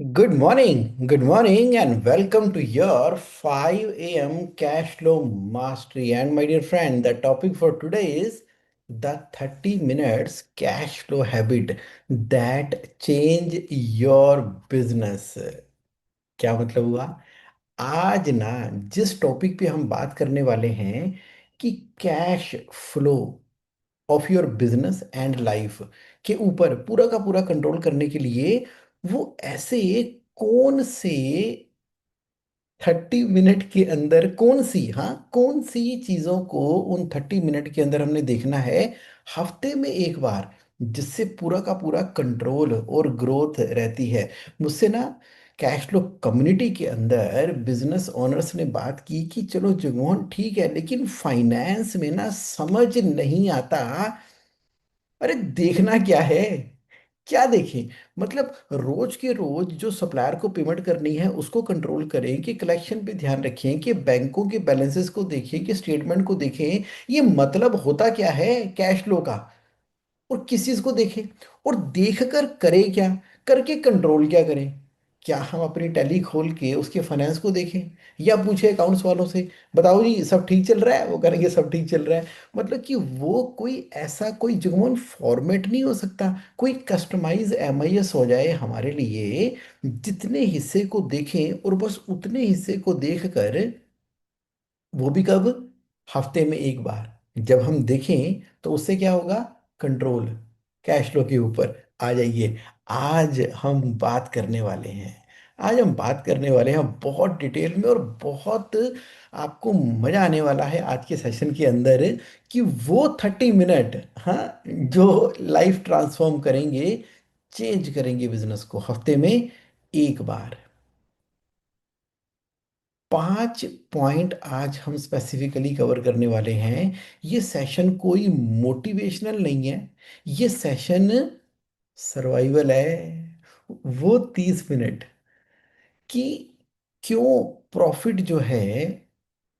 Good morning, and welcome to your 5 a.m. cash flow mastery. And my dear friend, the topic for today is the 30 minutes cash flow habit that change your business. क्या मतलब हुआ? आज ना जिस topic पे हम बात करने वाले हैं कि cash flow of your business and life के ऊपर पूरा का पूरा कंट्रोल करने के लिए वो ऐसे कौन से 30 मिनट के अंदर कौन सी चीजों को उन 30 मिनट के अंदर हमने देखना है हफ्ते में एक बार, जिससे पूरा का पूरा कंट्रोल और ग्रोथ रहती है। मुझसे ना कैश फ्लो कम्युनिटी के अंदर बिजनेस ओनर्स ने बात की कि चलो जगमोहन ठीक है, लेकिन फाइनेंस में ना समझ नहीं आता। अरे देखना क्या है, क्या देखें? मतलब रोज के रोज जो सप्लायर को पेमेंट करनी है उसको कंट्रोल करें, कि कलेक्शन पे ध्यान रखें, कि बैंकों के बैलेंसेस को देखें, कि स्टेटमेंट को देखें। ये मतलब होता क्या है कैश फ्लो का? और किस चीज को देखें और देखकर करें क्या, करके कंट्रोल क्या करें? क्या हम अपनी टैली खोल के उसके फाइनेंस को देखें, या पूछे अकाउंट्स वालों से बताओ जी सब ठीक चल रहा है, वो करेंगे सब ठीक चल रहा है। मतलब कि वो कोई ऐसा कोई जुगमन फॉर्मेट नहीं हो सकता, कोई कस्टमाइज एमआईएस हो जाए हमारे लिए, जितने हिस्से को देखें और बस उतने हिस्से को देखकर, वो भी कब? हफ्ते में एक बार जब हम देखें तो उससे क्या होगा? कंट्रोल कैश फ्लो के ऊपर आ जाइए। आज हम बात करने वाले हैं, आज हम बात करने वाले हैं बहुत डिटेल में, और बहुत आपको मजा आने वाला है आज के सेशन के अंदर, कि वो 30 मिनट, हाँ, जो लाइफ ट्रांसफॉर्म करेंगे, चेंज करेंगे बिजनेस को हफ्ते में एक बार। 5 पॉइंट आज हम स्पेसिफिकली कवर करने वाले हैं। ये सेशन कोई मोटिवेशनल नहीं है, ये सेशन सर्वाइवल है। वो 30 मिनट कि क्यों प्रॉफिट जो है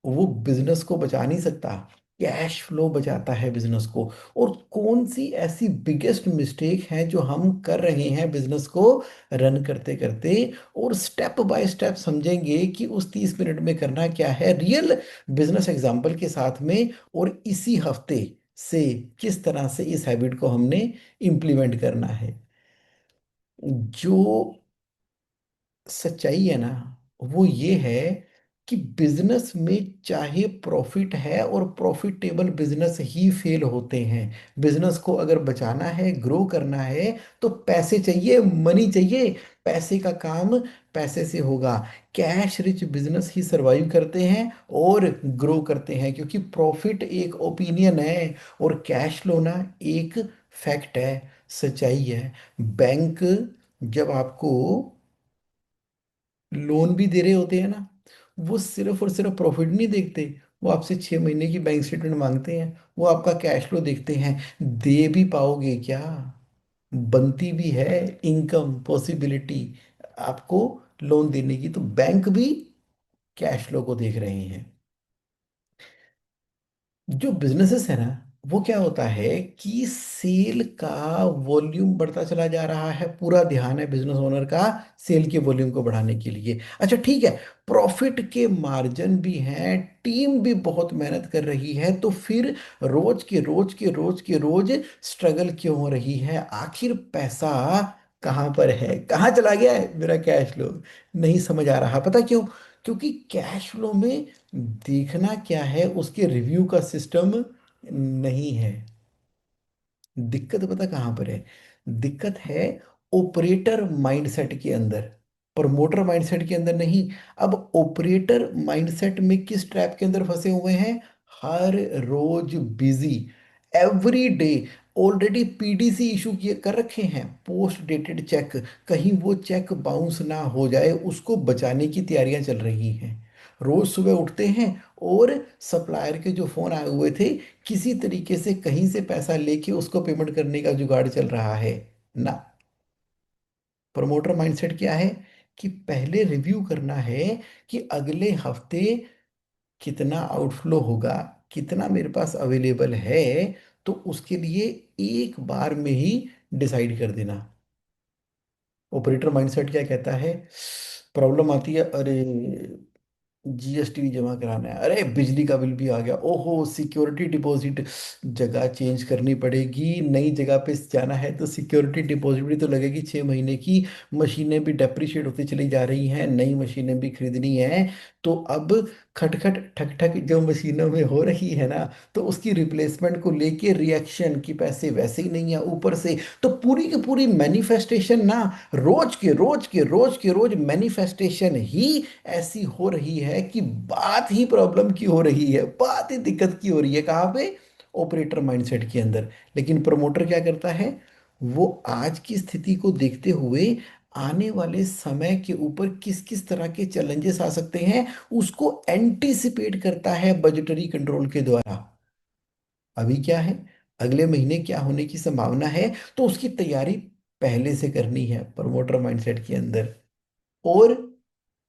वो बिजनेस को बचा नहीं सकता, कैश फ्लो बचाता है बिजनेस को। और कौन सी ऐसी बिगेस्ट मिस्टेक है जो हम कर रहे हैं बिजनेस को रन करते करते, और स्टेप बाय स्टेप समझेंगे कि उस 30 मिनट में करना क्या है रियल बिजनेस एग्जाम्पल के साथ में। और इसी हफ्ते से किस तरह से इस हैबिट को हमने इम्प्लीमेंट करना है। जो सच्चाई है ना, वो ये है कि बिजनेस में चाहे प्रॉफिट है, और प्रॉफिटेबल बिजनेस ही फेल होते हैं। बिजनेस को अगर बचाना है, ग्रो करना है, तो पैसे चाहिए, मनी चाहिए। पैसे का काम पैसे से होगा। कैश रिच बिजनेस ही सरवाइव करते हैं और ग्रो करते हैं, क्योंकि प्रॉफिट एक ओपिनियन है और कैश फ्लो ना एक फैक्ट है, सच्चाई है। बैंक जब आपको लोन भी दे रहे होते हैं ना, वो सिर्फ और सिर्फ प्रॉफिट नहीं देखते, वो आपसे 6 महीने की बैंक स्टेटमेंट मांगते हैं, वो आपका कैश फ्लो देखते हैं। दे भी पाओगे क्या? बनती भी है इनकम पॉसिबिलिटी आपको लोन देने की, तो बैंक भी कैश फ्लो को देख रहे हैं। जो बिजनेसेस है ना, वो क्या होता है कि सेल का वॉल्यूम बढ़ता चला जा रहा है, पूरा ध्यान है बिजनेस ओनर का सेल के वॉल्यूम को बढ़ाने के लिए। अच्छा ठीक है, प्रॉफिट के मार्जिन भी हैं, टीम भी बहुत मेहनत कर रही है, तो फिर रोज के रोज स्ट्रगल क्यों हो रही है? आखिर पैसा कहाँ पर है, कहाँ चला गया है मेरा कैश फ्लो? नहीं समझ आ रहा। पता क्यों? क्योंकि कैश फ्लो में देखना क्या है उसके रिव्यू का सिस्टम नहीं है। दिक्कत पता कहाँ पर है? दिक्कत है ऑपरेटर माइंडसेट के अंदर, प्रमोटर माइंडसेट के अंदर नहीं। अब ऑपरेटर माइंडसेट में किस ट्रैप के अंदर फंसे हुए हैं? हर रोज busy, every day. Already PDC issue किए कर रखे हैं, पोस्ट डेटेड चेक, कहीं वो चेक बाउंस ना हो जाए उसको बचाने की तैयारियां चल रही हैं। रोज सुबह उठते हैं और सप्लायर के जो फोन आए हुए थे, किसी तरीके से कहीं से पैसा लेके उसको पेमेंट करने का जुगाड़ चल रहा है ना। प्रमोटर माइंडसेट क्या है? कि पहले रिव्यू करना है कि अगले हफ्ते कितना आउटफ्लो होगा, कितना मेरे पास अवेलेबल है, तो उसके लिए एक बार में ही डिसाइड कर देना। ऑपरेटर माइंडसेट क्या कहता है? प्रॉब्लम आती है, अरे जीएसटी भी जमा कराना है, अरे बिजली का बिल भी आ गया, ओहो सिक्योरिटी डिपॉजिट जगह चेंज करनी पड़ेगी, नई जगह पे जाना है तो सिक्योरिटी डिपॉजिट भी तो लगेगी 6 महीने की, मशीनें भी डेप्रिशिएट होती चली जा रही हैं, नई मशीनें भी खरीदनी है। तो अब खटखट ठक ठक जो मशीनों में हो रही है ना, तो उसकी रिप्लेसमेंट को लेके रिएक्शन कि पैसे वैसे ही नहीं है ऊपर से, तो पूरी की पूरी मैनिफेस्टेशन ना, रोज के रोज के रोज के रोज मैनिफेस्टेशन ही ऐसी हो रही है कि बात ही प्रॉब्लम की हो रही है, बात ही दिक्कत की हो रही है, कहाँ पे? ऑपरेटर माइंडसेट के अंदर। लेकिन प्रमोटर क्या करता है? वो आज की स्थिति को देखते हुए आने वाले समय के ऊपर किस किस तरह के चैलेंजेस आ सकते हैं, उसको एंटीसिपेट करता है बजटरी कंट्रोल के द्वारा। अभी क्या है, अगले महीने क्या होने की संभावना है, तो उसकी तैयारी पहले से करनी है प्रमोटर माइंडसेट के अंदर। और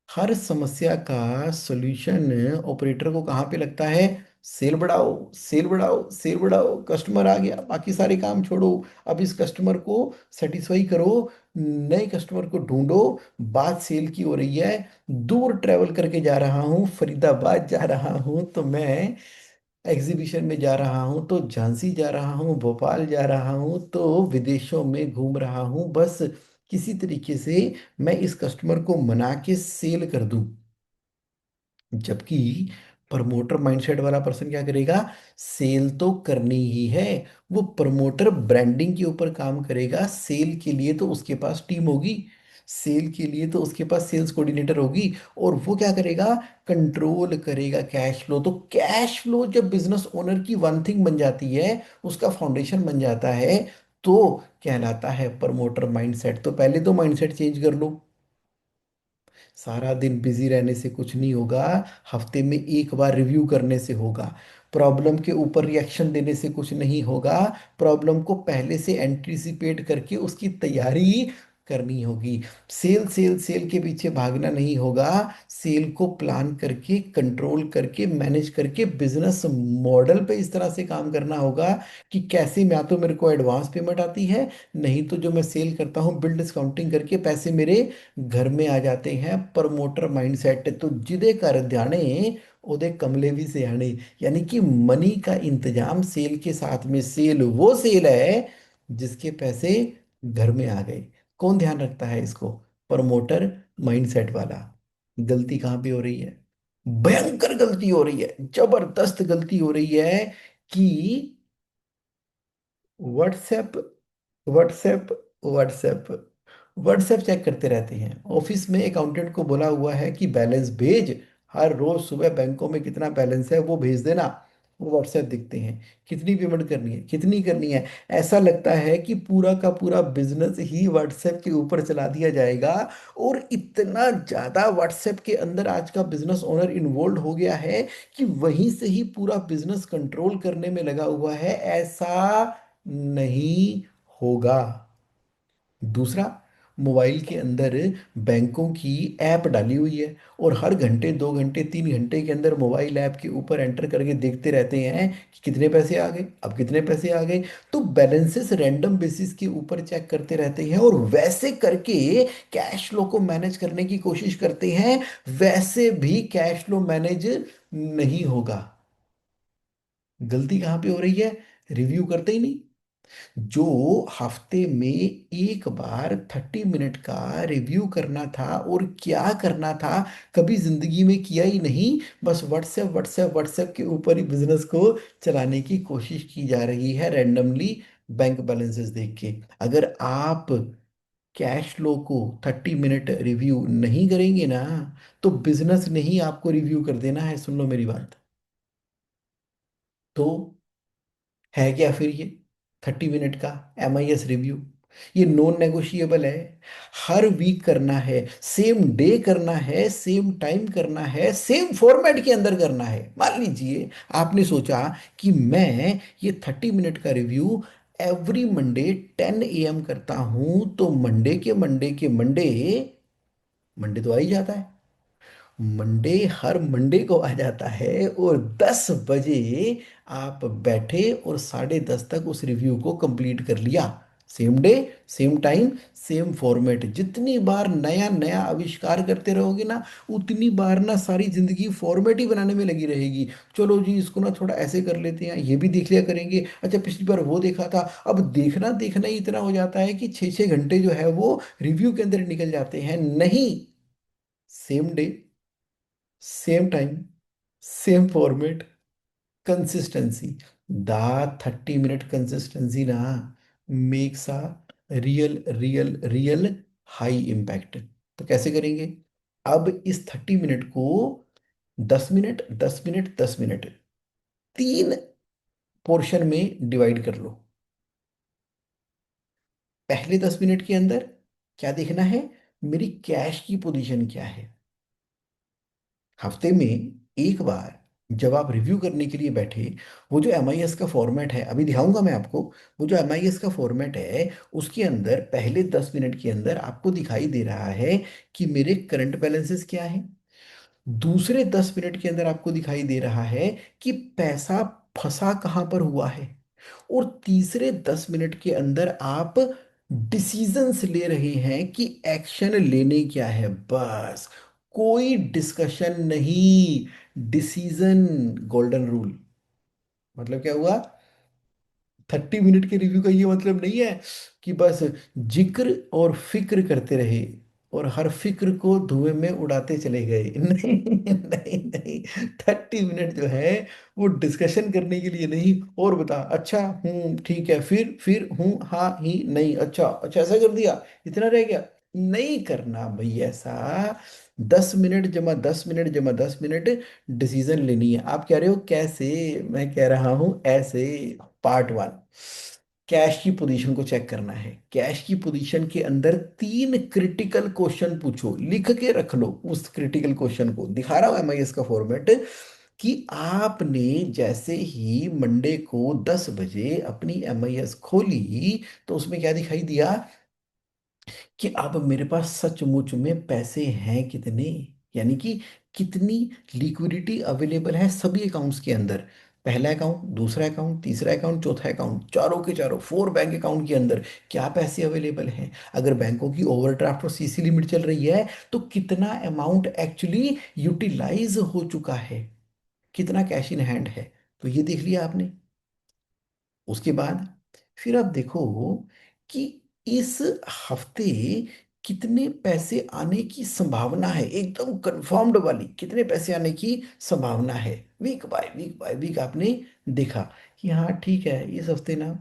हर समस्या का सॉल्यूशन ऑपरेटर को कहाँ पे लगता है? सेल बढ़ाओ, सेल बढ़ाओ, सेल बढ़ाओ, कस्टमर आ गया, बाकी सारे काम छोड़ो, अब इस कस्टमर को सेटिस्फाई करो, नए कस्टमर को ढूंढो। बात सेल की हो रही है, दूर ट्रेवल करके जा रहा हूँ, फरीदाबाद जा रहा हूँ तो मैं, एग्जीबिशन में जा रहा हूँ तो झांसी जा रहा हूँ, भोपाल जा रहा हूँ तो विदेशों में घूम रहा हूँ, बस किसी तरीके से मैं इस कस्टमर को मना के सेल कर दूं। जबकि प्रमोटर माइंडसेट वाला पर्सन क्या करेगा? सेल तो करनी ही है। वो प्रमोटर ब्रांडिंग के ऊपर काम करेगा, सेल के लिए तो उसके पास टीम होगी, सेल के लिए तो उसके पास सेल्स कोऑर्डिनेटर होगी। और वो क्या करेगा? कंट्रोल करेगा कैश फ्लो। तो कैश फ्लो जब बिजनेस ओनर की वन थिंग बन जाती है, उसका फाउंडेशन बन जाता है, तो कहलाता है प्रमोटर माइंडसेट। तो पहले तो माइंडसेट चेंज कर लो। सारा दिन बिजी रहने से कुछ नहीं होगा, हफ्ते में एक बार रिव्यू करने से होगा। प्रॉब्लम के ऊपर रिएक्शन देने से कुछ नहीं होगा, प्रॉब्लम को पहले से एंटिसिपेट करके उसकी तैयारी करनी होगी। सेल सेल सेल के पीछे भागना नहीं होगा, सेल को प्लान करके कंट्रोल करके मैनेज करके बिजनेस मॉडल पे इस तरह से काम करना होगा कि कैसे, या तो मेरे को एडवांस पेमेंट आती है, नहीं तो जो मैं सेल करता हूँ बिल डिस्काउंटिंग करके पैसे मेरे घर में आ जाते हैं। प्रमोटर माइंडसेट तो जिदे कर ध्याने, ओदे कमले भी सियाने। यानी कि मनी का इंतजाम सेल के साथ में, सेल वो सेल है जिसके पैसे घर में आ गए। कौन ध्यान रखता है इसको? प्रमोटर माइंडसेट वाला। गलती कहाँ पे हो रही है? भयंकर गलती हो रही है, जबरदस्त गलती हो रही है कि WhatsApp, WhatsApp, WhatsApp, WhatsApp check करते रहते हैं। ऑफिस में अकाउंटेंट को बोला हुआ है कि बैलेंस भेज, हर रोज सुबह बैंकों में कितना बैलेंस है वो भेज देना। वो व्हाट्सएप दिखते हैं, कितनी पेमेंट करनी है, कितनी करनी है। ऐसा लगता है कि पूरा का पूरा बिजनेस ही व्हाट्सएप के ऊपर चला दिया जाएगा। और इतना ज्यादा व्हाट्सएप के अंदर आज का बिजनेस ओनर इन्वॉल्व हो गया है कि वहीं से ही पूरा बिजनेस कंट्रोल करने में लगा हुआ है। ऐसा नहीं होगा। दूसरा, मोबाइल के अंदर बैंकों की ऐप डाली हुई है, और हर घंटे 2 घंटे 3 घंटे के अंदर मोबाइल ऐप के ऊपर एंटर करके देखते रहते हैं कि कितने पैसे आ गए, अब कितने पैसे आ गए। तो बैलेंसेस रैंडम बेसिस के ऊपर चेक करते रहते हैं, और वैसे करके कैश फ्लो को मैनेज करने की कोशिश करते हैं। वैसे भी कैश फ्लो मैनेज नहीं होगा। गलती कहाँ पे हो रही है? रिव्यू करते ही नहीं। जो हफ्ते में एक बार 30 मिनट का रिव्यू करना था और क्या करना था, कभी जिंदगी में किया ही नहीं। बस व्हाट्सएप व्हाट्सएप व्हाट्सएप के ऊपर ही बिजनेस को चलाने की कोशिश की जा रही है, रैंडमली बैंक बैलेंसेस देख के। अगर आप कैश फ्लो को 30 मिनट रिव्यू नहीं करेंगे ना, तो बिजनेस ने ही आपको रिव्यू कर देना है। सुन लो मेरी बात। तो है क्या फिर ये 30 मिनट का MIS रिव्यू? ये नॉन नेगोशिएबल है। हर वीक करना है, सेम डे करना है, सेम टाइम करना है, सेम फॉर्मेट के अंदर करना है। मान लीजिए आपने सोचा कि मैं ये 30 मिनट का रिव्यू एवरी मंडे 10 AM करता हूं, तो मंडे के मंडे के मंडे, मंडे तो आ ही जाता है, मंडे हर मंडे को आ जाता है, और 10 बजे आप बैठे और 10:30 तक उस रिव्यू को कंप्लीट कर लिया। Same day, same time, same format. जितनी बार नया नया आविष्कार करते रहोगे ना, उतनी बार ना सारी जिंदगी फॉर्मेट ही बनाने में लगी रहेगी। चलो जी इसको ना थोड़ा ऐसे कर लेते हैं, ये भी देख लिया करेंगे, अच्छा पिछली बार वो देखा था। अब देखना देखना ही इतना हो जाता है कि 6 6 घंटे जो है वो रिव्यू के अंदर निकल जाते हैं। नहीं, same day, same time, same format, consistency. The 30 minute consistency ना makes a real real real high impact. तो कैसे करेंगे? अब इस 30 मिनट को 10 मिनट 10 मिनट 10 मिनट, तीन पोर्शन में डिवाइड कर लो। पहले 10 मिनट के अंदर क्या देखना है? मेरी कैश की पोजीशन क्या है। हफ्ते में एक बार जब आप रिव्यू करने के लिए बैठे, वो जो MIS का फॉर्मेट है, अभी दिखाऊंगा मैं आपको, वो जो MIS का फॉर्मेट है उसके अंदर पहले 10 मिनट के अंदर आपको दिखाई दे रहा है कि मेरे करंट बैलेंसेस क्या हैं। दूसरे 10 मिनट के अंदर आपको दिखाई दे रहा है कि पैसा फंसा कहाँ पर हुआ है। और तीसरे 10 मिनट के अंदर आप डिसीजंस ले रहे हैं कि एक्शन लेने क्या है। बस, कोई डिस्कशन नहीं, डिसीजन। Golden rule. मतलब क्या हुआ? 30 मिनट के रिव्यू का ये मतलब नहीं है कि बस जिक्र और फिक्र करते रहे और हर फिक्र को धुएं में उड़ाते चले गए। नहीं नहीं नहीं। 30 मिनट जो है वो डिस्कशन करने के लिए नहीं। और बता, अच्छा हूँ ठीक है, फिर हूँ हाँ ही नहीं, अच्छा अच्छा ऐसा कर दिया, इतना रह गया। नहीं करना भाई ऐसा। 10 मिनट जमा 10 मिनट जमा 10 मिनट डिसीजन लेनी है। आप कह रहे हो कैसे? मैं कह रहा हूं ऐसे। पार्ट 1, कैश की पोजीशन को चेक करना है। कैश की पोजीशन के अंदर तीन क्रिटिकल क्वेश्चन पूछो, लिख के रख लो उस क्रिटिकल क्वेश्चन को। दिखा रहा हूं MIS का फॉर्मेट कि आपने जैसे ही मंडे को 10 बजे अपनी MIS खोली तो उसमें क्या दिखाई दिया कि अब मेरे पास सचमुच में पैसे हैं कितने, यानी कि कितनी लिक्विडिटी अवेलेबल है सभी अकाउंट्स के अंदर। पहला अकाउंट, दूसरा अकाउंट, तीसरा अकाउंट, चौथा अकाउंट, चारों के चारों 4 बैंक अकाउंट के अंदर क्या पैसे अवेलेबल हैं। अगर बैंकों की ओवरड्राफ्ट और CC लिमिट चल रही है तो कितना अमाउंट एक्चुअली यूटिलाइज हो चुका है, कितना कैश इन हैंड है। तो ये देख लिया आपने। उसके बाद फिर आप देखो कि इस हफ्ते कितने पैसे आने की संभावना है, एकदम कंफर्म्ड वाली कितने पैसे आने की संभावना है। Week by week by week आपने देखा कि हाँ ठीक है, इस हफ्ते ना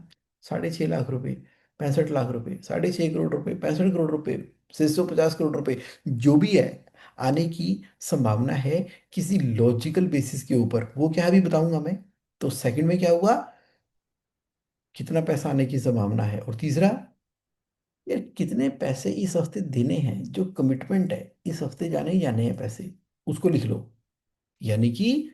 6.5 लाख रुपए, 65 लाख रुपए, 6.5 करोड़ रुपए, 65 करोड़ रुपए, 650 करोड़ रुपए, जो भी है आने की संभावना है किसी लॉजिकल बेसिस के ऊपर। वो क्या है अभी बताऊंगा मैं। तो सेकंड में क्या हुआ? कितना पैसा आने की संभावना है। और तीसरा, यार कितने पैसे इस हफ्ते देने हैं, जो कमिटमेंट है इस हफ्ते जाने ही जाने हैं पैसे, उसको लिख लो। यानी कि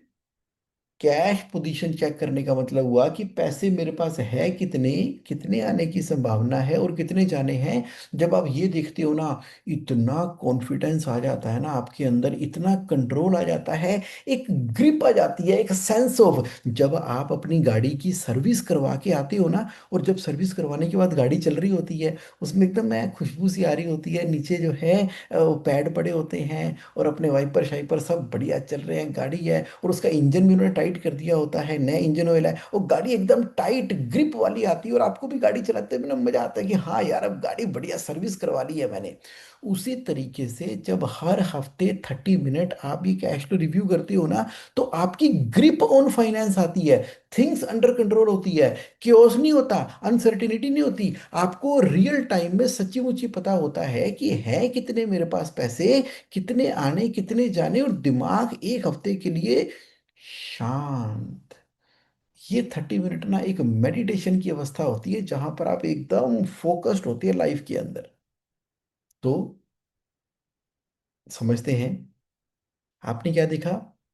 कैश पोजीशन चेक करने का मतलब हुआ कि पैसे मेरे पास है कितने, कितने आने की संभावना है और कितने जाने हैं। जब आप ये देखते हो ना, इतना कॉन्फिडेंस आ जाता है ना आपके अंदर, इतना कंट्रोल आ जाता है, एक ग्रिप आ जाती है, एक सेंस ऑफ। जब आप अपनी गाड़ी की सर्विस करवा के आते हो ना, और जब सर्विस करवाने के बाद गाड़ी चल रही होती है, उसमें एकदम मैं खुशबू सी आ रही होती है, नीचे जो है पैड पड़े होते हैं और अपने वाइपर शाइपर सब बढ़िया चल रहे हैं, गाड़ी है और उसका इंजन भी उन्होंने टाइट कर दिया होता है, नया इंजन ऑयल है, और गाड़ी एकदम टाइट ग्रिप वाली आती है और आपको भी गाड़ी चलाते हुए ना मजा आता है कि हाँ यार अब गाड़ी बढ़िया सर्विस करवा ली है मैंने। उसी तरीके से जब हर हफ्ते 30 मिनट आप ये कैश फ्लो रिव्यू करते हो ना, तो आपकी ग्रिप ऑन फाइनेंस आती है, थिंग्स अंडर कंट्रोल होती है, क्योस नहीं होता, अनसर्टिनिटी नहीं होती। आपको रियल टाइम में सच्ची मुच्ची पता होता है कि है कितने मेरे पास पैसे, कितने आने कितने जाने, और दिमाग एक हफ्ते के लिए शांत। ये 30 मिनट ना एक मेडिटेशन की अवस्था होती है जहां पर आप एकदम फोकस्ड होती है लाइफ के अंदर। तो समझते हैं आपने क्या देखा?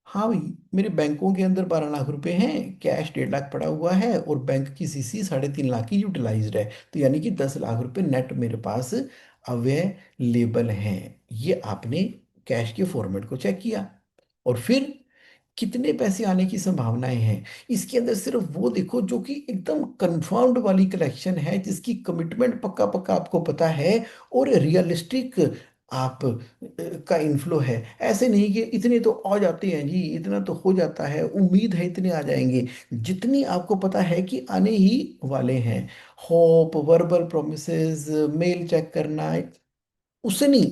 हाँ भाई, मेरे बैंकों के अंदर 12 लाख रुपए हैं, कैश 1.5 लाख पड़ा हुआ है और बैंक की CC 3.5 लाख की यूटिलाइज्ड है। तो यानी कि 10 लाख रुपए नेट मेरे पास अवेलेबल हैं। ये आपने कैश के फॉर्मेट को चेक किया। और फिर कितने पैसे आने की संभावनाएं हैं। इसके अंदर सिर्फ वो देखो जो कि एकदम कंफर्म्ड वाली कलेक्शन है, जिसकी कमिटमेंट पक्का पक्का आपको पता है, और रियलिस्टिक आप का इन्फ्लो है। ऐसे नहीं कि इतने तो आ जाते हैं जी, इतना तो हो जाता है, उम्मीद है इतने आ जाएंगे। जितनी आपको पता है कि आने ही वाले हैं, hope, verbal promises, mail check करना, उससे नहीं।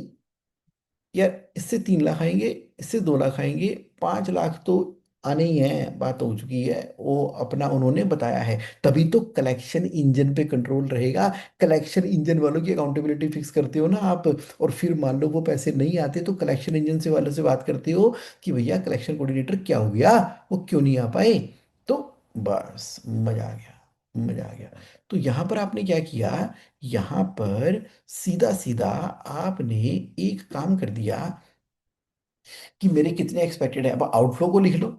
यार इससे 3 लाख आएंगे, इससे 2 लाख आएंगे, 5 लाख तो आने ही है, बात हो चुकी है, वो अपना उन्होंने बताया है। तभी तो कलेक्शन इंजन पे कंट्रोल रहेगा। कलेक्शन इंजन वालों की अकाउंटेबिलिटी फिक्स करते हो ना आप, और फिर मान लो वो पैसे नहीं आते तो कलेक्शन इंजन से वालों से बात करते हो कि भैया कलेक्शन कोऑर्डिनेटर क्या हो गया, वो क्यों नहीं आ पाए। तो बस मजा आ गया, मजा आ गया। तो यहाँ पर आपने क्या किया, यहाँ पर सीधा सीधा आपने एक काम कर दिया कि मेरे कितने एक्सपेक्टेड है, अब आउटफ्लो को लिख लो।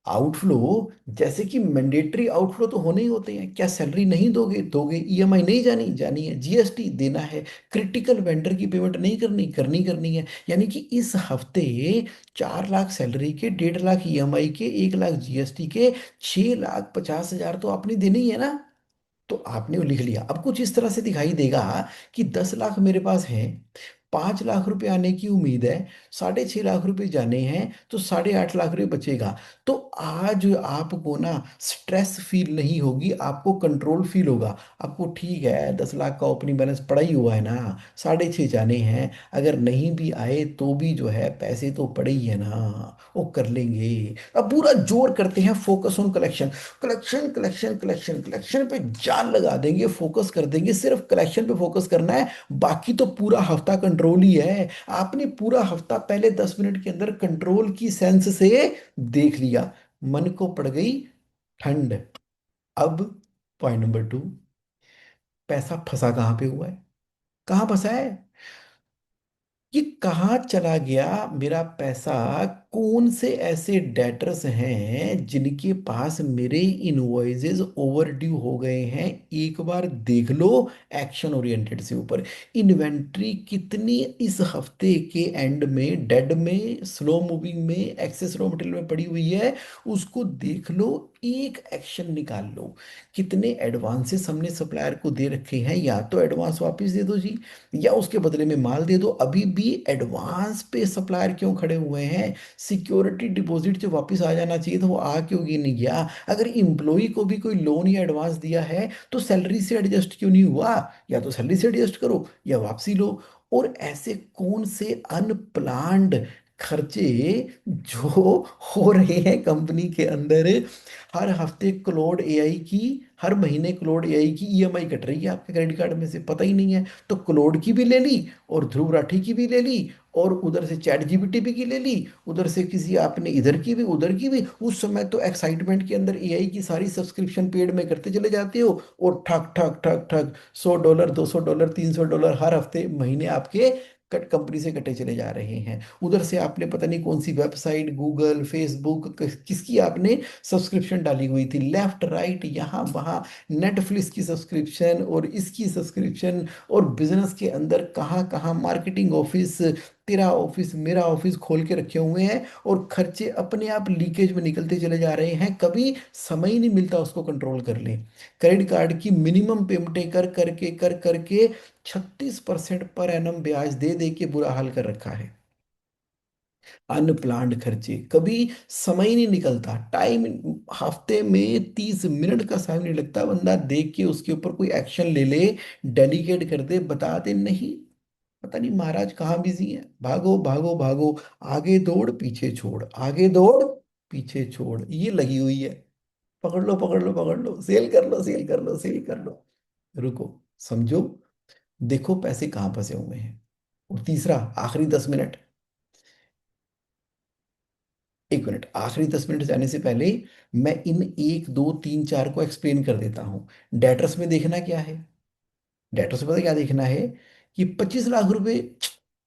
आउटफ्लो, जैसे कि मैंडेटरी आउटफ्लो तो होने ही होते हैं। क्या सैलरी नहीं दोगे, दोगे। ईएमआई नहीं जानी, जानी है। जीएसटी देना है। क्रिटिकल वेंडर की पेमेंट नहीं करनी, करनी करनी है। यानी कि इस हफ्ते 4 लाख सैलरी के, 1.5 लाख ईएमआई के, 1 लाख जीएसटी के, 6,50,000 तो आपने देने ही है ना। तो आपने वो लिख लिया। अब कुछ इस तरह से दिखाई देगा कि 10 लाख मेरे पास हैं, 5 लाख रुपए आने की उम्मीद है, 6.5 लाख रुपए जाने हैं, तो 8.5 लाख रुपए बचेगा। तो आज आपको ना स्ट्रेस फील नहीं होगी, आपको कंट्रोल फील होगा। आपको ठीक है, 10 लाख का ओपनिंग बैलेंस पड़ा ही हुआ है ना, 6.5 जाने हैं, अगर नहीं भी आए तो भी जो है पैसे तो पड़े ही है ना, वो कर लेंगे। अब पूरा जोर करते हैं, focus on collection, collection collection collection collection पे जान लगा देंगे, फोकस कर देंगे, सिर्फ कलेक्शन पे फोकस करना है। बाकी तो पूरा हफ्ता कंट्रोल ही है। आपने पूरा हफ्ता पहले 10 मिनट के अंदर कंट्रोल की सेंस से देख लिया, मन को पड़ गई ठंड। अब पॉइंट नंबर 2, पैसा फंसा कहाँ पे हुआ है, कहाँ फंसा है, ये कहाँ चला गया मेरा पैसा। कौन से ऐसे डेटर्स हैं जिनके पास मेरे इनवॉइसेस ओवर ड्यू हो गए हैं, एक बार देख लो। एक्शन ओरिएंटेड से ऊपर, इन्वेंट्री कितनी इस हफ्ते के एंड में डेड में, स्लो मूविंग में, एक्सेस रॉ मटेरियल में पड़ी हुई है, उसको देख लो। एक एक्शन निकाल लो। कितने एडवांसेस हमने सप्लायर को दे रखे हैं, या तो एडवांस वापस दे दो जी, या उसके बदले में माल दे दो। अभी भी एडवांस पे सप्लायर क्यों खड़े हुए हैं, सिक्योरिटी डिपॉजिट जो वापस आ जाना चाहिए था वो आ क्यों नहीं गया। अगर इम्प्लॉई को भी कोई लोन या एडवांस दिया है तो सैलरी से एडजस्ट क्यों नहीं हुआ, या तो सैलरी से एडजस्ट करो या वापसी लो। और ऐसे कौन से अनप्लान्ड खर्चे जो हो रहे हैं कंपनी के अंदर। हर हफ्ते क्लोड एआई की, हर महीने क्लोड एआई की ईएमआई कट रही है आपके क्रेडिट कार्ड में से, पता ही नहीं है। तो क्लोड की भी ले ली, और ध्रुव राठी की भी ले ली, और उधर से चैट जीपीटी भी की ले ली, उधर से किसी आपने इधर की भी, उधर की भी। उस समय तो एक्साइटमेंट के अंदर एआई की सारी सब्सक्रिप्शन पेड में करते चले जाते हो, और ठक ठक ठक ठक $100, $200, $300 हर हफ्ते महीने आपके कट कंपनी से कटे चले जा रहे हैं। उधर से आपने पता नहीं कौन सी वेबसाइट, गूगल, फेसबुक, किसकी आपने सब्सक्रिप्शन डाली हुई थी, लेफ्ट राइट यहाँ वहाँ, नेटफ्लिक्स की सब्सक्रिप्शन और इसकी सब्सक्रिप्शन, और बिजनेस के अंदर कहाँ कहाँ मार्केटिंग ऑफिस, तेरा ऑफिस, मेरा ऑफिस खोल के रखे हुए हैं, और खर्चे अपने आप लीकेज में निकलते चले जा रहे हैं। कभी समय ही नहीं मिलता उसको कंट्रोल कर ले। क्रेडिट कार्ड की मिनिमम पेमेंटें कर करके, कर करके 36% पर एनम ब्याज दे दे के बुरा हाल कर रखा है। अनप्लान्ड खर्चे, कभी समय ही नहीं निकलता, टाइम, हफ्ते में 30 मिनट का समय नहीं लगता, बंदा देख के उसके ऊपर कोई एक्शन ले ले, डेलीगेट कर दे, बता दे, नहीं। पता नहीं महाराज कहाँ बिजी है, भागो भागो भागो, आगे दौड़ पीछे छोड़, आगे दौड़ पीछे छोड़, ये लगी हुई है। पकड़ लो पकड़ लो पकड़ लो, सेल कर लो सेल कर लो सेल कर लो। रुको, समझो, देखो पैसे कहाँ फंसे हुए हैं। और तीसरा, आखिरी 10 मिनट, 1 मिनट, आखिरी 10 मिनट जाने से पहले मैं इन 1 2 3 4 को एक्सप्लेन कर देता हूँ। डेटर्स में देखना क्या है, डेटर्स में पता क्या देखना है, कि 25 लाख रुपए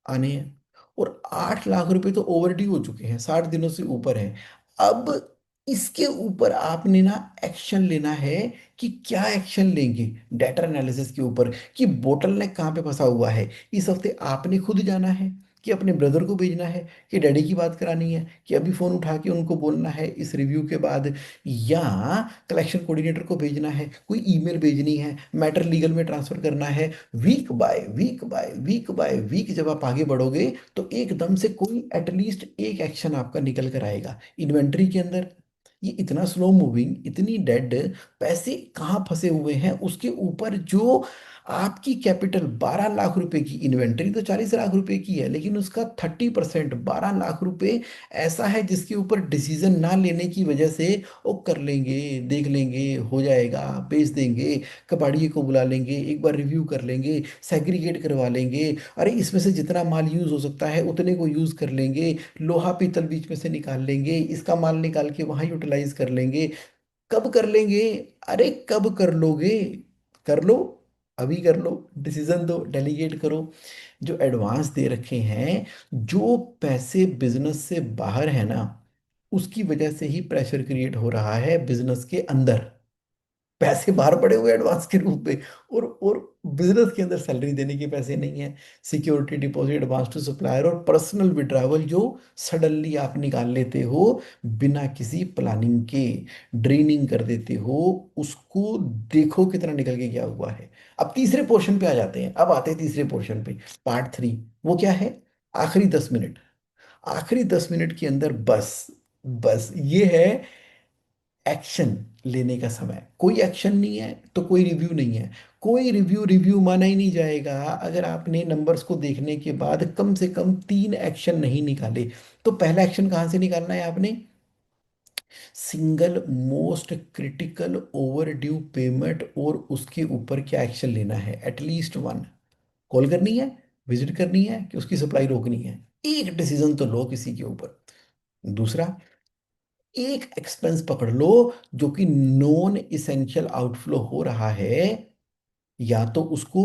आने हैं, और 8 लाख रुपए तो ओवरड्यू हो चुके हैं, 60 दिनों से ऊपर हैं। अब इसके ऊपर आपने ना एक्शन लेना है, कि क्या एक्शन लेंगे डेटा एनालिसिस के ऊपर, कि बोटल नेक कहाँ पे फंसा हुआ है। इस हफ्ते आपने खुद जाना है कि अपने ब्रदर को भेजना है, कि डैडी की बात करानी है, कि अभी फ़ोन उठा के उनको बोलना है इस रिव्यू के बाद, या कलेक्शन कोऑर्डिनेटर को भेजना है, कोई ईमेल भेजनी है, मैटर लीगल में ट्रांसफ़र करना है। Week by week by week by week जब आप आगे बढ़ोगे तो एकदम से कोई एटलीस्ट एक एक्शन आपका निकल कर आएगा इन्वेंट्री के अंदर। ये इतना स्लो मूविंग, इतनी डेड, पैसे कहाँ फंसे हुए हैं, उसके ऊपर जो आपकी कैपिटल 12 लाख रुपए की, इन्वेंट्री तो 40 लाख रुपए की है, लेकिन उसका 30%, 12 लाख रुपए ऐसा है जिसके ऊपर डिसीजन ना लेने की वजह से वो कर लेंगे, देख लेंगे, हो जाएगा, बेच देंगे, कबाड़िए को बुला लेंगे, एक बार रिव्यू कर लेंगे, सेग्रीगेट करवा लेंगे, अरे इसमें से जितना माल यूज हो सकता है उतने को यूज कर लेंगे, लोहा पीतल बीच में से निकाल लेंगे, इसका माल निकाल के वहां यूटिलाइज कर लेंगे। कब कर लेंगे? अरे कब कर लोगे? कर लो, अभी कर लो, डिसीजन दो, डेलीगेट करो। जो एडवांस दे रखे हैं, जो पैसे बिजनेस से बाहर है ना, उसकी वजह से ही प्रेशर क्रिएट हो रहा है बिजनेस के अंदर। पैसे बाहर पड़े हुए एडवांस के रूप में, और बिजनेस के अंदर सैलरी देने के पैसे नहीं है, security deposit, advance to supplier और पर्सनल विड्रावल जो सडनली आप निकाल लेते हो बिना किसी प्लानिंग के, ड्रेनिंग कर देते हो उसको। देखो कितना निकल के क्या हुआ है। अब तीसरे पोर्शन पे आ जाते हैं, अब आते हैं तीसरे पोर्शन पे, पार्ट 3। वो क्या है? आखिरी 10 मिनट। आखिरी 10 मिनट के अंदर बस, बस ये है एक्शन लेने का समय। कोई एक्शन नहीं है तो कोई रिव्यू नहीं है। कोई रिव्यू रिव्यू माना ही नहीं जाएगा अगर आपने नंबर्स को देखने के बाद कम से कम 3 एक्शन नहीं निकाले। तो पहला एक्शन कहाँ से निकालना है आपने? Single most critical over due payment, और उसके ऊपर क्या एक्शन लेना है? At least one. कॉल करनी है, विजिट करनी है, कि उसकी सप्लाई रोकनी है। एक डिसीजन तो लो किसी के ऊपर। दूसरा, एक एक्सपेंस पकड़ लो जो कि नॉन इसेंशियल आउटफ्लो हो रहा है, या तो उसको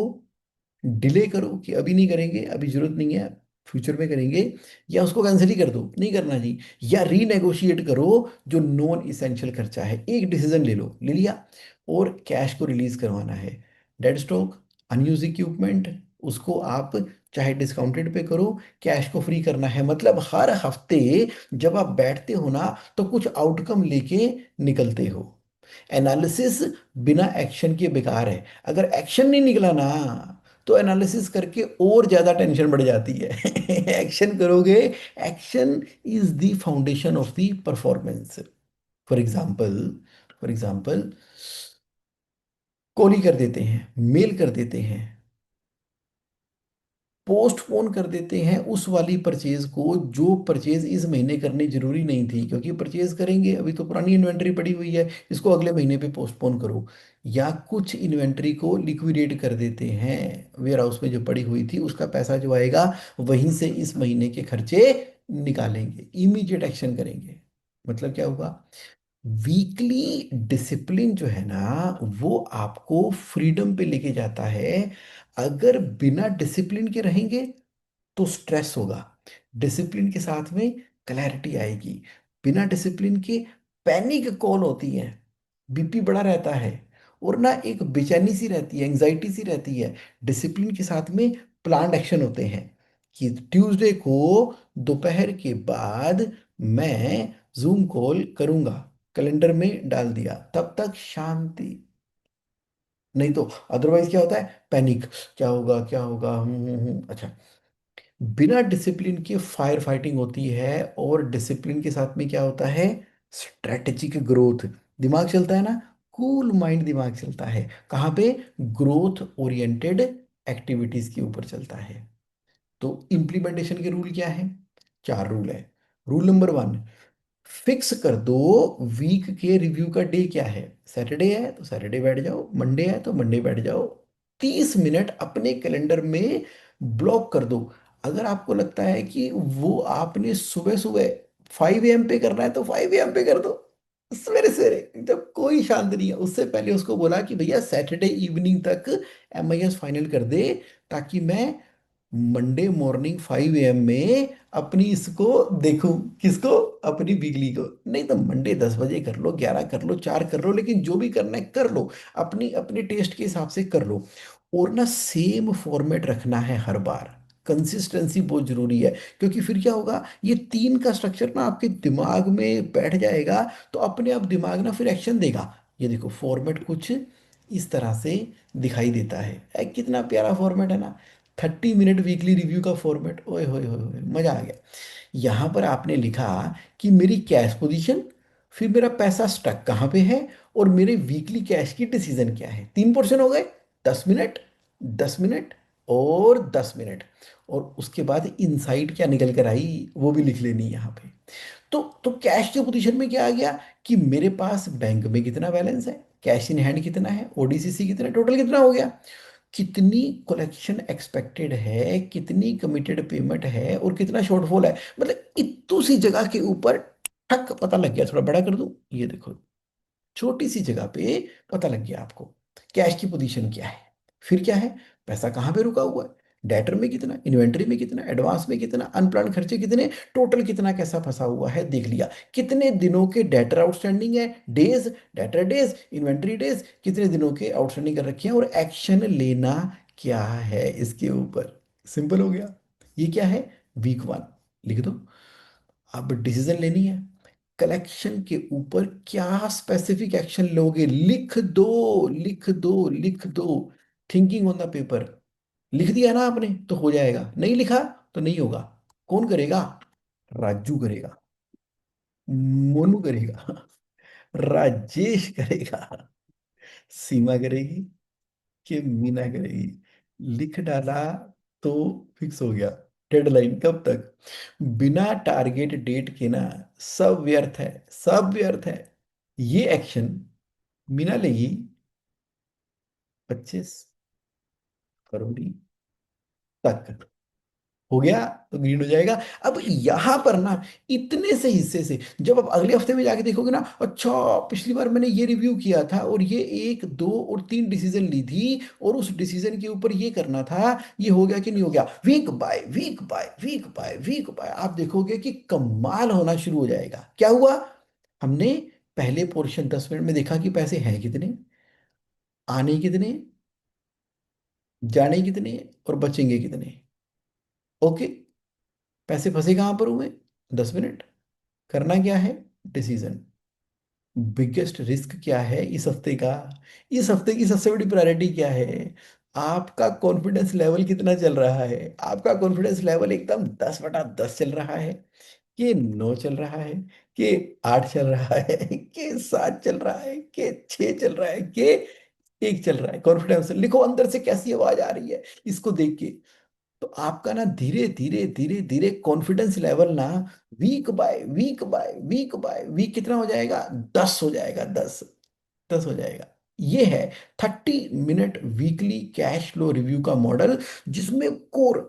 डिले करो कि अभी नहीं करेंगे, अभी जरूरत नहीं है, फ्यूचर में करेंगे, या उसको कैंसिल ही कर दो, नहीं करना जी, या रीनेगोशिएट करो जो नॉन इसेंशियल खर्चा है। एक डिसीजन ले लो, ले लिया, और कैश को रिलीज करवाना है। डेड स्टॉक, अनयूज इक्विपमेंट, उसको आप चाहे डिस्काउंटेड पे करो, कैश को फ्री करना है। मतलब हर हफ्ते जब आप बैठते हो ना, तो कुछ आउटकम लेके निकलते हो। एनालिसिस बिना एक्शन के बेकार है। अगर एक्शन नहीं निकला ना, तो एनालिसिस करके और ज्यादा टेंशन बढ़ जाती है। एक्शन करोगे, action is the foundation of the performance. For example call ही कर देते हैं, मेल कर देते हैं, पोस्टपोन कर देते हैं उस वाली परचेज को जो परचेज इस महीने करनी जरूरी नहीं थी, क्योंकि परचेज करेंगे, अभी तो पुरानी इन्वेंट्री पड़ी हुई है, इसको अगले महीने पे पोस्टपोन करो। या कुछ इन्वेंट्री को लिक्विडेट कर देते हैं, वेयर हाउस में जो पड़ी हुई थी उसका पैसा जो आएगा वहीं से इस महीने के खर्चे निकालेंगे, इमीडिएट एक्शन करेंगे। मतलब क्या हुआ? वीकली डिसिप्लिन जो है ना, वो आपको फ्रीडम पे लेके जाता है। अगर बिना डिसिप्लिन के रहेंगे तो स्ट्रेस होगा, डिसिप्लिन के साथ में क्लैरिटी आएगी। बिना डिसिप्लिन के पैनिक कॉल होती है, बीपी बढ़ा रहता है, और ना एक बेचैनी सी रहती है, एंजाइटी सी रहती है। डिसिप्लिन के साथ में प्लान्ड एक्शन होते हैं, कि ट्यूसडे को दोपहर के बाद मैं जूम कॉल करूंगा, कैलेंडर में डाल दिया, तब तक शांति। नहीं तो अदरवाइज क्या होता है? पैनिक, क्या होगा क्या होगा, अच्छा। बिना डिसिप्लिन के फायर फाइटिंग होती है, और डिसिप्लिन के साथ में क्या होता है? Strategic growth. दिमाग चलता है ना, कूल माइंड दिमाग चलता है कहाँ पे? ग्रोथ ओरिएंटेड एक्टिविटीज के ऊपर चलता है। तो इम्प्लीमेंटेशन के रूल क्या है? 4 रूल है। रूल नंबर 1, फिक्स कर दो वीक के रिव्यू का डे क्या है। सैटरडे है तो सैटरडे बैठ जाओ, मंडे है तो मंडे बैठ जाओ। 30 मिनट अपने कैलेंडर में ब्लॉक कर दो। अगर आपको लगता है कि वो आपने सुबह सुबह 5 AM पे करना है तो 5 AM पे कर दो, सवेरे सवेरे जब कोई शांति नहीं है। उससे पहले उसको बोला कि भैया सैटरडे इवनिंग तक MIS फाइनल कर दे, ताकि मैं मंडे मॉर्निंग 5 AM में अपनी इसको देखूं। किसको? अपनी बिजली को। नहीं तो मंडे 10 बजे कर लो, 11 कर लो, 4 कर लो, लेकिन जो भी करना है कर लो, अपनी अपने टेस्ट के हिसाब से कर लो। और ना सेम फॉर्मेट रखना है हर बार। कंसिस्टेंसी बहुत जरूरी है। क्योंकि फिर क्या होगा, ये तीन का स्ट्रक्चर ना आपके दिमाग में बैठ जाएगा, तो अपने आप दिमाग ना फिर एक्शन देगा। ये देखो फॉर्मेट कुछ इस तरह से दिखाई देता है। कितना प्यारा फॉर्मेट है ना, 30 मिनट वीकली रिव्यू का फॉर्मेट। ओए होए होए होए, मजा आ गया। यहाँ पर आपने लिखा कि मेरी कैश पोजीशन, फिर मेरा पैसा स्टक कहाँ पे है, और मेरे वीकली कैश की डिसीजन क्या है। 3 पोर्शन हो गए, 10 मिनट, 10 मिनट और 10 मिनट। और उसके बाद इनसाइट क्या निकल कर आई वो भी लिख लेनी है यहाँ पे। तो कैश के पोजीशन में क्या आ गया कि मेरे पास बैंक में कितना बैलेंस है, कैश इन हैंड कितना है, ओडीसीसी कितना है, टोटल कितना हो गया, कितनी कलेक्शन एक्सपेक्टेड है, कितनी कमिटेड पेमेंट है, और कितना शॉर्टफॉल है। मतलब इतू सी जगह के ऊपर ठक पता लग गया। थोड़ा बड़ा कर दूं, ये देखो, छोटी सी जगह पे पता लग गया आपको कैश की पोजीशन क्या है। फिर क्या है, पैसा कहाँ पे रुका हुआ है, डेटर में कितना, इन्वेंटरी में कितना, एडवांस में कितना, अनप्लान्ड खर्चे कितने, टोटल कितना कैसा फंसा हुआ है देख लिया। कितने दिनों के डेटर आउटस्टैंडिंग है, days, debtor days, inventory days, कितने दिनों के आउटस्टैंडिंग कर रखे हैं, और एक्शन लेना क्या है इसके ऊपर। सिंपल हो गया। ये क्या है, वीक 1 लिख दो। अब डिसीजन लेनी है, कलेक्शन के ऊपर क्या स्पेसिफिक एक्शन लोगे, लिख दो, लिख दो, लिख दो। Thinking on the paper. लिख दिया ना आपने तो हो जाएगा, नहीं लिखा तो नहीं होगा। कौन करेगा, राजू करेगा, मोनू करेगा, राजेश करेगा, सीमा करेगी, कि मीना करेगी। लिख डाला तो फिक्स हो गया। डेडलाइन कब तक, बिना टारगेट डेट के ना सब व्यर्थ है, सब व्यर्थ है। ये एक्शन मीना लेगी 25 फरवरी तक। हो गया तो ग्रीन हो जाएगा। अब यहां पर ना इतने से हिस्से से जब आप अगले हफ्ते में जाके देखोगे ना, अच्छा पिछली बार मैंने ये रिव्यू किया था और ये 1, 2 और 3 डिसीजन ली थी, और उस डिसीजन के ऊपर ये करना था, ये हो गया कि नहीं हो गया। Week by week by week by week by आप देखोगे कि कमाल होना शुरू हो जाएगा। क्या हुआ, हमने पहले पोर्शन 10 मिनट में देखा कि पैसे हैं कितने, आने कितने, जाने कितने, और बचेंगे कितने। ओके, पैसे फंसे कहाँ पर हुए, 10 मिनट। करना क्या है, डिसीजन। बिगेस्ट रिस्क क्या है इस हफ्ते का, इस हफ्ते की सबसे बड़ी प्रायोरिटी क्या है, आपका कॉन्फिडेंस लेवल कितना चल रहा है। आपका कॉन्फिडेंस लेवल एकदम 10/10 चल रहा है, कि 9 चल रहा है, कि 8 चल रहा है, कि 7 चल रहा है, कि 6 चल रहा है, कि 1 चल रहा है। कॉन्फिडेंस लिखो, अंदर से कैसी आवाज आ रही है इसको देख के। तो आपका ना धीरे धीरे धीरे धीरे कॉन्फिडेंस लेवल ना week by week by week by week कितना हो जाएगा, 10 हो जाएगा, 10, 10 हो जाएगा। ये है 30 minute weekly cash flow review का मॉडल, जिसमें कोर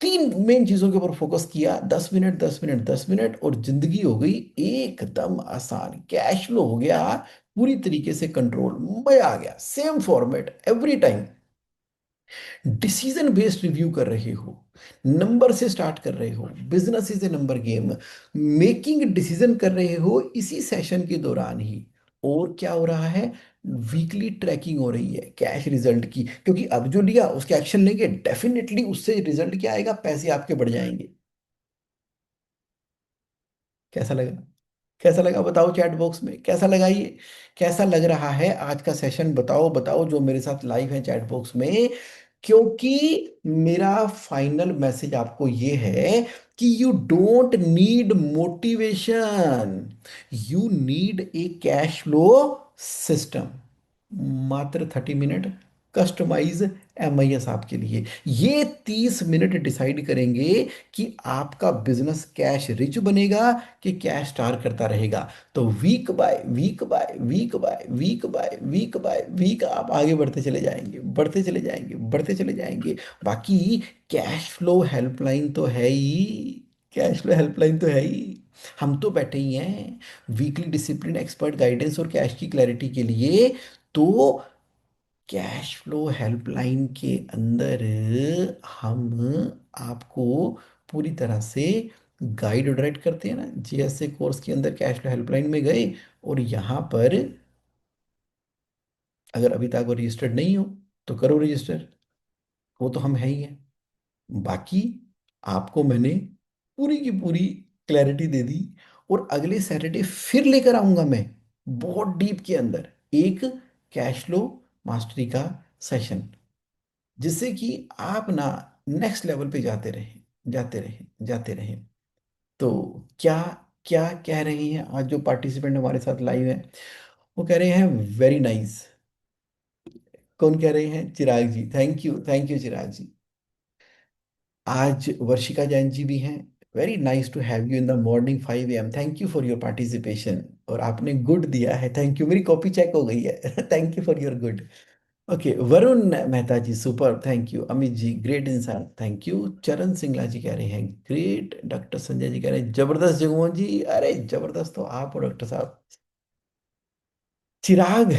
3 मेन चीजों के ऊपर फोकस किया। 10 मिनट, 10 मिनट, 10 मिनट, और जिंदगी हो गई एकदम आसान। कैश फ्लो हो गया पूरी तरीके से कंट्रोल, मजा आ गया। Same format every time, decision based review कर रहे हो, नंबर से स्टार्ट कर रहे हो, business is a number game, making decision कर रहे हो इसी सेशन के दौरान ही। और क्या हो रहा है, वीकली ट्रैकिंग हो रही है कैश रिजल्ट की, क्योंकि अब जो लिया उसके एक्शन लेंगे, डेफिनेटली उससे रिजल्ट क्या आएगा, पैसे आपके बढ़ जाएंगे। कैसा लगा, कैसा लगा बताओ चैट बॉक्स में, कैसा लगा ये, कैसा लग रहा है आज का सेशन, बताओ बताओ जो मेरे साथ लाइव है चैट बॉक्स में। क्योंकि मेरा फाइनल मैसेज आपको ये है कि you don't need motivation, you need a cash flow system. मात्र 30 मिनट कस्टमाइज एमआईएस आपके लिए। ये 30 मिनट डिसाइड करेंगे कि आपका बिजनेस कैश रिच बनेगा कि कैश स्टार करता रहेगा। तो week by week by week by week by week by week आप आगे बढ़ते चले जाएंगे, बढ़ते चले जाएंगे, बढ़ते चले जाएंगे। बाकी कैश फ्लो हेल्पलाइन तो है ही, कैश फ्लो हेल्पलाइन तो है ही। हम तो बैठे ही हैं वीकली डिसिप्लिन, एक्सपर्ट गाइडेंस और कैश की क्लैरिटी के लिए। तो कैश फ्लो हेल्पलाइन के अंदर हम आपको पूरी तरह से गाइड और डायरेक्ट करते हैं ना। जीएसए कोर्स के अंदर कैश फ्लो हेल्पलाइन में गए, और यहाँ पर अगर अभी तक वो रजिस्टर्ड नहीं हो तो करो रजिस्टर, वो तो हम है ही हैं। बाकी आपको मैंने पूरी की पूरी क्लैरिटी दे दी। और अगले सैटरडे फिर लेकर आऊंगा मैं, बहुत डीप के अंदर, एक कैश फ्लो मास्टरी का सेशन, जिससे कि आप ना नेक्स्ट लेवल पे जाते रहें, जाते रहें, जाते रहें। तो क्या क्या कह रही हैं आज जो पार्टिसिपेंट हमारे साथ लाइव हैं? वो कह रहे हैं वेरी नाइस। कौन कह रहे हैं? Chirag ji, thank you Chirag ji. आज वर्षिका जैन जी भी हैं। Very nice to have you in the morning 5 AM, thank you for your participation. और आपने गुड दिया है, थैंक यू, मेरी कॉपी चेक हो गई है thank you for your good. Okay, Varun Mehta ji super, thank you. Amit ji great इंसान, थैंक यू। चरण सिंगला जी कह रहे हैं ग्रेट। डॉक्टर संजय जी कह रहे हैं जबरदस्त जगमोहन जी, अरे जबरदस्त तो आप हो डॉक्टर साहब। Chirag,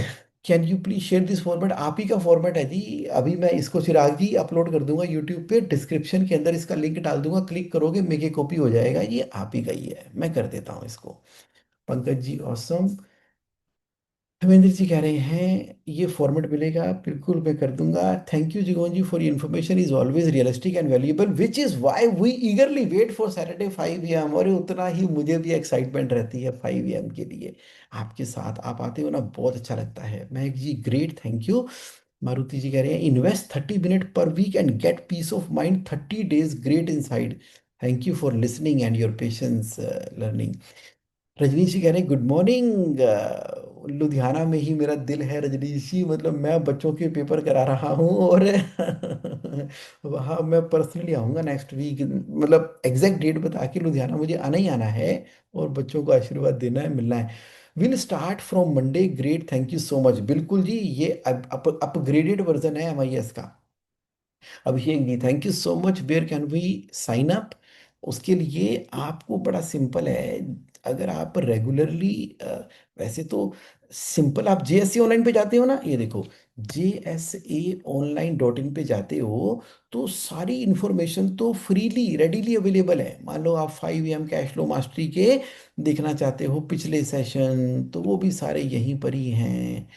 can you please share this format? आप ही का फॉर्मेट है जी। अभी मैं इसको चिराग जी अपलोड कर दूंगा यूट्यूब पे, डिस्क्रिप्शन के अंदर इसका लिंक डाल दूंगा, क्लिक करोगे मेके कॉपी हो जाएगा, ये आप ही का ही है, मैं कर देता हूँ इसको। पंकज जी ऑसम। हमेंद्र जी कह रहे हैं ये फॉर्मेट मिलेगा, बिल्कुल मैं कर दूंगा। Thank you Jigon ji for information is always realistic and valuable which is why we eagerly wait for Saturday 5 AM। और उतना ही मुझे भी एक्साइटमेंट रहती है 5 AM के लिए। आपके साथ आप आते हो ना, बहुत अच्छा लगता है। Mahak ji great, thank you. Maruti ji कह रहे हैं invest 30 minute per weekend get peace of mind 30 days, great insight. Thank you for listening and your patience learning. Rajneesh ji कह रहे हैं गुड मॉर्निंग, लुधियाना में ही मेरा दिल है रजनीश जी, मतलब मैं बच्चों के पेपर करा रहा हूँ और वहाँ मैं पर्सनली आऊँगा नेक्स्ट वीक, मतलब एग्जैक्ट डेट बता के लुधियाना मुझे आना ही आना है, और बच्चों को आशीर्वाद देना है, मिलना है। Will start from Monday, great, thank you so much. बिल्कुल जी, ये अपग्रेडेड वर्जन है MIS का। Abhishek ji thank you so much, where can we sign up? उसके लिए आपको बड़ा सिंपल है। अगर आप रेगुलरली, वैसे तो सिंपल, आप JSA ऑनलाइन पे जाते हो ना, ये देखो, JSA online.in पे जाते हो, तो सारी इंफॉर्मेशन तो फ्रीली रेडीली अवेलेबल है। मान लो आप 5 AM कैश फ्लो मास्टरी के देखना चाहते हो पिछले सेशन, तो वो भी सारे यहीं पर ही हैं।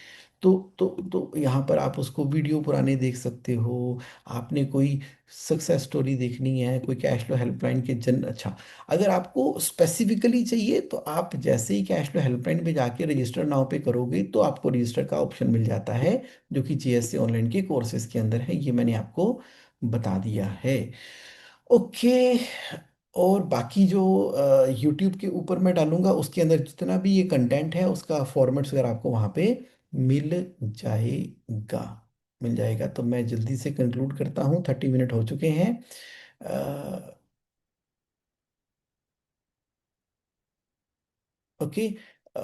तो तो यहाँ पर आप उसको वीडियो पुराने देख सकते हो। आपने कोई सक्सेस स्टोरी देखनी है, कोई कैश फ्लो हेल्पलाइन के जन, अच्छा, अगर आपको स्पेसिफिकली चाहिए तो आप जैसे ही कैश फ्लो हेल्पलाइन पे जाके रजिस्टर नाउ पे करोगे तो आपको रजिस्टर का ऑप्शन मिल जाता है, जो कि JSA ऑनलाइन के कोर्सेज के अंदर है, ये मैंने आपको बता दिया है। ओके। और बाकी जो यूट्यूब के ऊपर मैं डालूंगा उसके अंदर जितना भी ये कंटेंट है उसका फॉर्मेट्स वगैरह आपको वहाँ पे मिल जाएगा, मिल जाएगा। तो मैं जल्दी से कंक्लूड करता हूँ, 30 मिनट हो चुके हैं। Okay.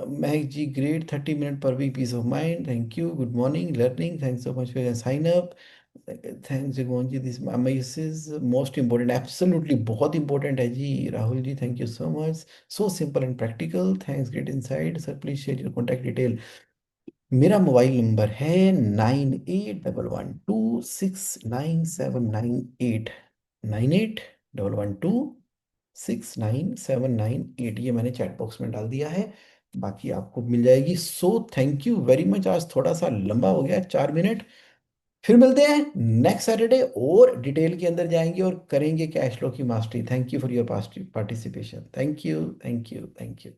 Mahak ji great, 30 minute per week, peace of mind, thank you, good morning learning, thanks so much for sign up. Thanks Jagmohan ji, this this is most important, absolutely बहुत इंपॉर्टेंट है जी। Rahul ji thank you so much, so simple and practical, thanks, great insight sir, please share your contact detail. मेरा mobile number है 9811269798, 9811269798, ये मैंने chat box में डाल दिया है, बाकी आपको मिल जाएगी। So thank you very much, आज थोड़ा सा लंबा हो गया 4 मिनट। फिर मिलते हैं नेक्स्ट सैटरडे, और डिटेल के अंदर जाएंगे और करेंगे कैश फ्लो की mastery. Thank you for your participation, thank you, thank you, thank you.